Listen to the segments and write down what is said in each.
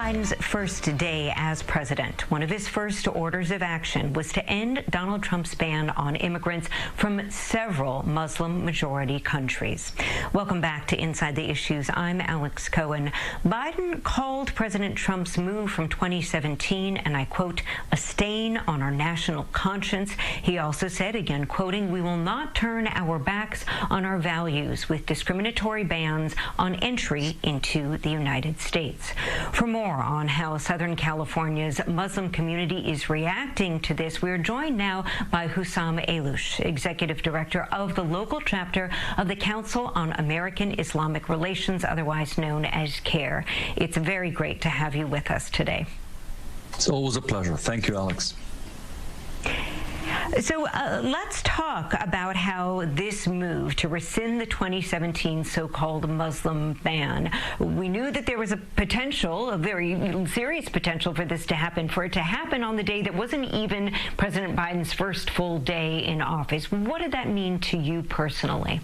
Biden's first day as president, one of his first orders of action was to end Donald Trump's ban on immigrants from several Muslim-majority countries. Welcome back to Inside the Issues. I'm Alex Cohen. Biden called President Trump's move from 2017, and I quote, a stain on our national conscience. He also said, again quoting, we will not turn our backs on our values with discriminatory bans on entry into the United States. For more on how Southern California's Muslim community is reacting to this, we're joined now by Hussam, Executive Director of the local chapter of the Council on American Islamic Relations, otherwise known as Cair. It's very great to have you with us today. It's always a pleasure. Thank you, Alex. So let's talk about how this move to rescind the 2017 so-called Muslim ban. We knew that there was a potential, a very serious potential for this to happen, for it to happen on the day that wasn't even President Biden's first full day in office. What did that mean to you personally?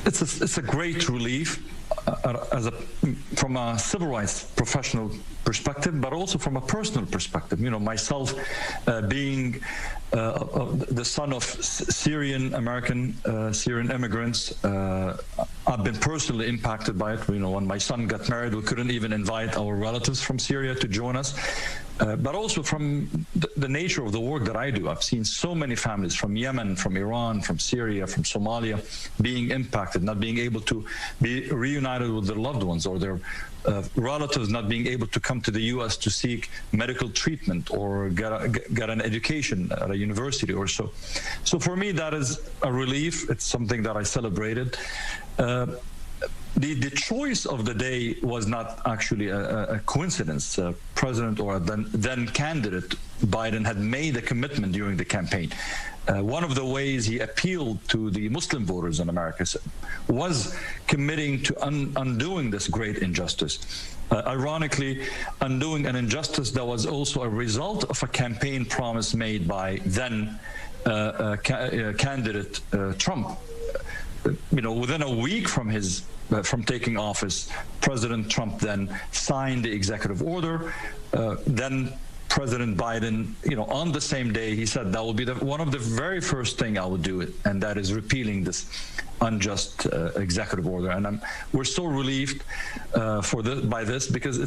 It's a great relief from a civil rights professional perspective, but also from a personal perspective. You know, myself being the son of Syrian immigrants, I've been personally impacted by it. You know, when my son got married, we couldn't even invite our relatives from Syria to join us. But also from the nature of the work that I do. I've seen so many families from Yemen, from Iran, from Syria, from Somalia being impacted, not being able to be reunited with their loved ones, or their relatives not being able to come to the U.S. to seek medical treatment or get an education at a university or so. So for me, that is a relief. It's something that I celebrated. The choice of the day was not actually a coincidence. President or then candidate Biden had made a commitment during the campaign. One of the ways he appealed to the Muslim voters in America was committing to undoing this great injustice. Ironically, undoing an injustice that was also a result of a campaign promise made by then candidate Trump. You know, within a week from taking office, President Trump then signed the executive order. Then President Biden, you know, on the same day, he said that will be one of the very first thing I would do it, and that is repealing this unjust executive order. And we're so relieved by this, because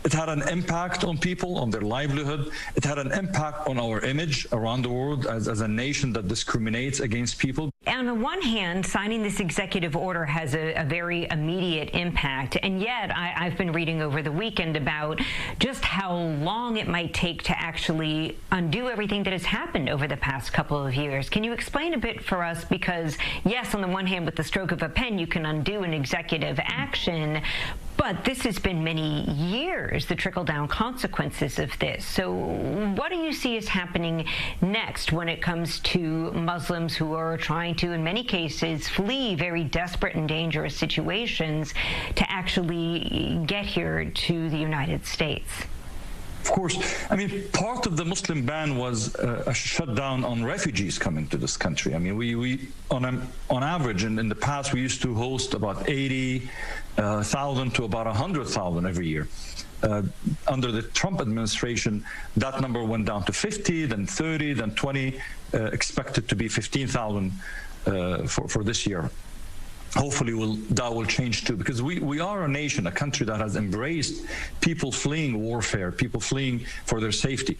it had an impact on people, on their livelihood. It had an impact on our image around the world as a nation that discriminates against people. On the one hand, signing this executive order has a very immediate impact, and yet I've been reading over the weekend about just how long it might take to actually undo everything that has happened over the past couple of years. Can you explain a bit for us? Because yes, on the one hand, with the stroke of a pen, you can undo an executive action, but this has been many years, the trickle-down consequences of this. So what do you see as happening next when it comes to Muslims who are trying to, in many cases, flee very desperate and dangerous situations to actually get here to the United States? Of course. I mean, part of the Muslim ban was a shutdown on refugees coming to this country. I mean, we on average, in the past, we used to host about 80,000 to about 100,000 every year. Under the Trump administration, that number went down to 50, then 30, then 20, expected to be 15,000 for this year. Hopefully that will change too, because we are a nation, a country that has embraced people fleeing warfare, people fleeing for their safety.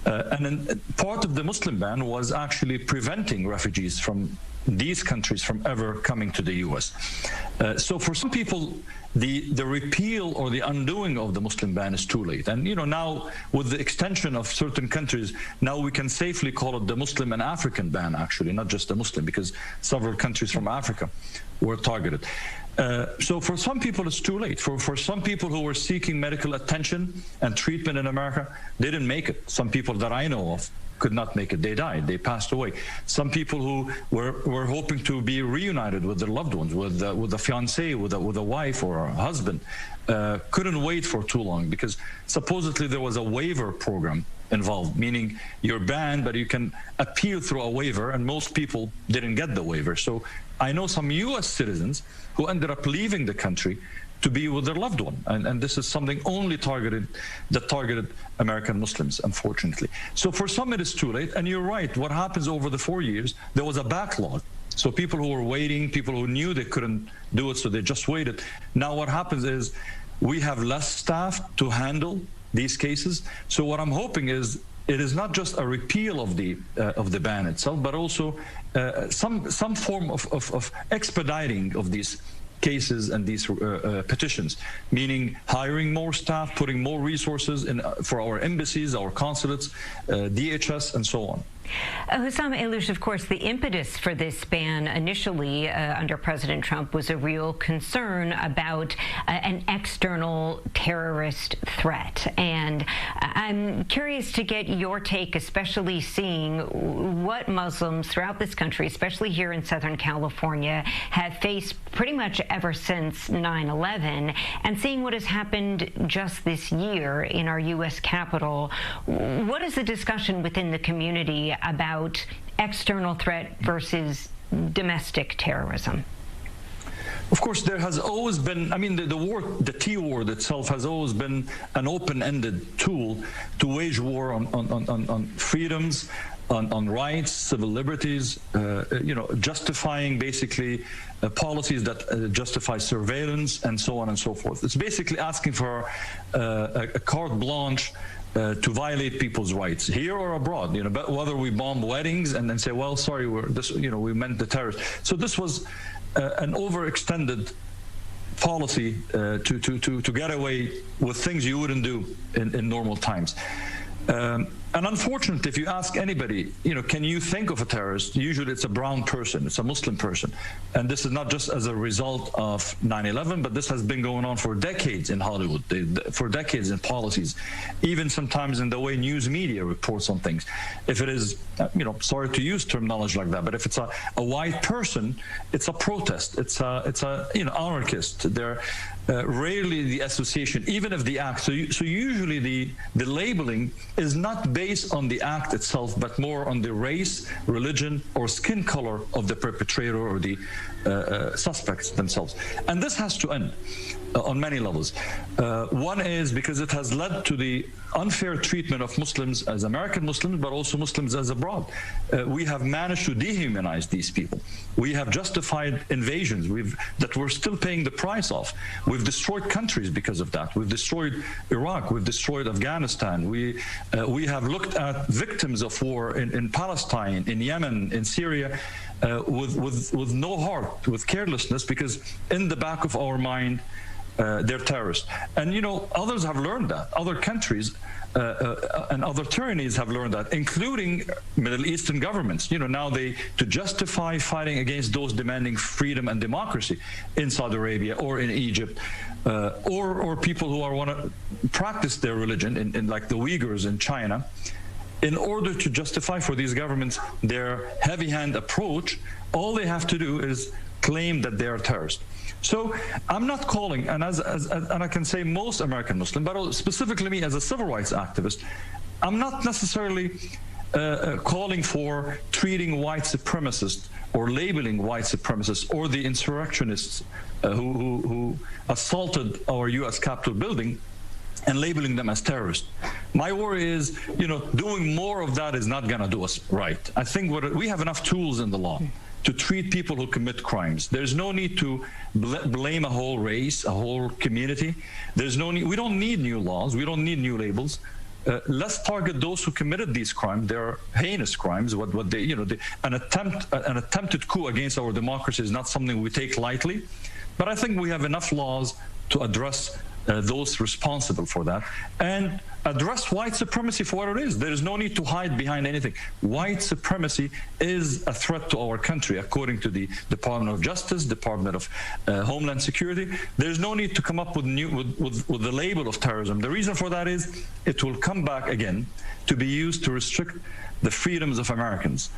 And then part of the Muslim ban was actually preventing refugees from these countries from ever coming to the U.S. So for some people, the repeal or the undoing of the Muslim ban is too late. And, you know, now with the extension of certain countries, now we can safely call it the Muslim and African ban, actually, not just the Muslim, because several countries from Africa were targeted. So for some people, it's too late. For some people who were seeking medical attention and treatment in America, they didn't make it. Some people that I know of could not make it. They died. They passed away. Some people who were hoping to be reunited with their loved ones, with a fiancé, with a wife or a husband, couldn't wait for too long, because supposedly there was a waiver program involved, meaning you're banned, but you can appeal through a waiver, and most people didn't get the waiver. So I know some U.S. citizens who ended up leaving the country to be with their loved one. And this is something only targeted American Muslims, unfortunately. So for some, it is too late. And you're right, what happens over the 4 years, there was a backlog. So people who were waiting, people who knew they couldn't do it, so they just waited. Now what happens is we have less staff to handle these cases. So what I'm hoping is it is not just a repeal of the ban itself, but also some form of expediting of these cases and these petitions, meaning hiring more staff, putting more resources in for our embassies, our consulates, DHS, and so on. Hussam, Ayloush, of course, the impetus for this ban initially under President Trump was a real concern about an external terrorist threat. And I'm curious to get your take, especially seeing what Muslims throughout this country, especially here in Southern California, have faced pretty much ever since 9/11, and seeing what has happened just this year in our U.S. Capitol. What is the discussion within the community about external threat versus domestic terrorism? Of course, there has always been, I mean, the T word itself has always been an open-ended tool to wage war on freedoms, on rights, civil liberties, justifying basically policies that justify surveillance and so on and so forth. It's basically asking for a carte blanche to violate people's rights here or abroad, but whether we bomb weddings and then say, well, sorry, we meant the terrorists. So this was an overextended policy to get away with things you wouldn't do in normal times. And unfortunately, if you ask anybody, can you think of a terrorist? Usually it's a brown person, it's a Muslim person. And this is not just as a result of 9/11, but this has been going on for decades in Hollywood, for decades in policies, even sometimes in the way news media reports on things. If it is, sorry to use terminology like that, but if it's a white person, it's a protest, it's a anarchist. They're rarely the association, even if the act. So usually the labeling is not based on the act itself, but more on the race, religion, or skin color of the perpetrator or the suspects themselves. And this has to end on many levels. One is because it has led to the unfair treatment of Muslims as American Muslims, but also Muslims as abroad. We have managed to dehumanize these people. We have justified invasions that we're still paying the price of. We've destroyed countries because of that. We've destroyed Iraq. We've destroyed Afghanistan. We have looked at victims of war in Palestine, in Yemen, in Syria, with no heart, with carelessness, because in the back of our mind, they're terrorists. And others have learned that. Other countries and other tyrannies have learned that, including Middle Eastern governments. Now to justify fighting against those demanding freedom and democracy in Saudi Arabia or in Egypt, or people who want to practice their religion in like the Uyghurs in China, in order to justify for these governments their heavy-hand approach, all they have to do is claim that they are terrorists. So I'm not calling, and I can say most American Muslims, but specifically me as a civil rights activist, I'm not necessarily calling for treating white supremacists or labeling white supremacists or the insurrectionists who assaulted our U.S. Capitol building and labeling them as terrorists. My worry is, doing more of that is not going to do us right. I think we have enough tools in the law to treat people who commit crimes. There's no need to blame a whole race, a whole community. There's no need. We don't need new laws. We don't need new labels. Let's target those who committed these crimes. They're heinous crimes. An attempted coup against our democracy is not something we take lightly. But I think we have enough laws to address those responsible for that and address white supremacy for what it is. There is no need to hide behind anything. White supremacy is a threat to our country, according to the Department of Justice, Department of Homeland Security. There's no need to come up with the label of terrorism. The reason for that is it will come back again to be used to restrict the freedoms of Americans.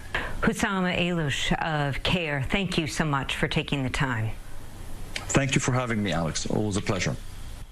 Hussam Ayloush of Cair, thank you so much for taking the time. Thank you for having me, Alex. Always a pleasure.